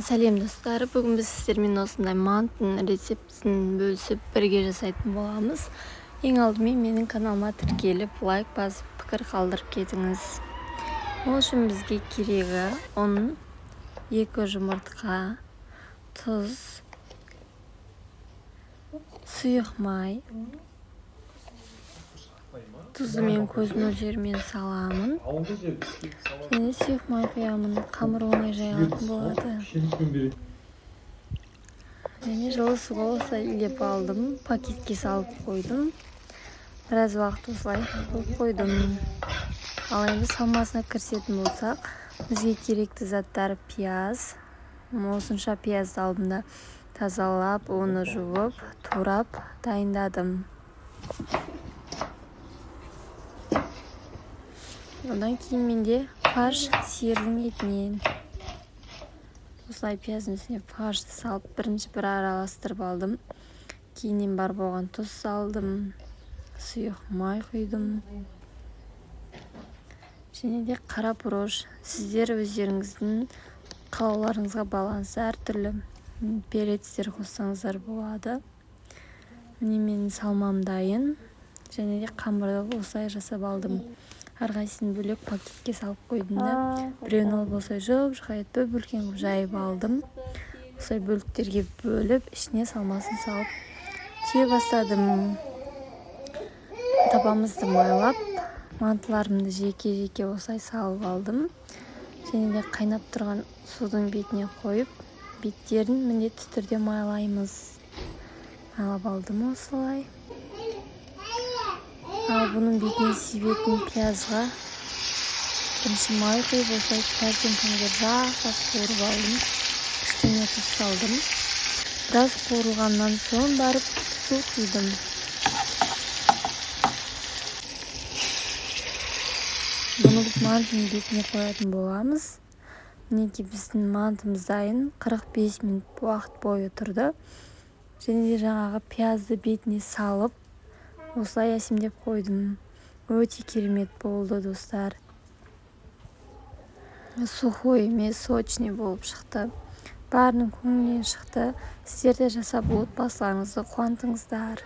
Сәлем достар, бүгін біз сіздермен осындай манттың рецептісін бөлісіп бірге жасайтын боламыз. Ең алдымен менің каналыма тіркеліп, лайк басып, пікір қалдырып кетіңіз. Ол үшін бізге керегі ұн, 2 жұмыртқа, тұз, сұйық май. Тұзды мен көз мөлшерімен саламын. Және сұйық май құямын, қамыр оңай жайылатын болады. Және жылы суға осылай илеп алдым, пакетке салып қойдым. Біраз уақыт осылай қойдым. Ал енді салмасына кірісетін болсақ, бізге керекті заттар пияз. Осынша пиязды алдымда тазалап, оны жуып, турап дайындадым. Одан кейін менде фарш сиырдың етінен. Осылай пияздың үстіне фаршты салып, бірінші бір араластырып алдым. Кейіннен бар болған тұз салдым, сұйық май құйдым. Және де қара бұрыш. Сіздер өздеріңіздің қалауларыңызға байланысты әртүрлі перецтер қоссаңыздар болады. Міне менің салмам дайын. Және де қамырды осылай жасап алдым. Әрқайсысын бөлек пакетке салып қойдым да, біреуін алып осылай жұп-жұқа етіп бөлкен қылып жайып алдым. Осылай бөліктерге бөліп, ішіне салмасын салып түйе бастадым. Табамызды майлап, мантыларымды жеке-жеке осылай салып алдым. Және де қайнап тұрған судың бетіне қойып, беттерін міндетті түрде майлаймыз. Майлап алдым осылай. Ал бұның бетіне себетін пиязға бірінші май құйып, осылай пияздың қанға жақсы қуырып алдым. Кішкене тұз салдым. Біраз қуырылғаннан соң барып су құйдым. Бұны біз мантының бетіне қоятын боламыз. Мінекей біздің мантымыз дайын. 45 минут уақыт бойы тұрды. Және де жаңағы пиязды бетіне салып, осылай әсемдеп қойдым. Өте керемет болды, достар. Сухой емес, сочный болып шықты. Бәрінің көңілінен шықты. Сіздер де жасап отбасыларыңызды қуантыңыздар.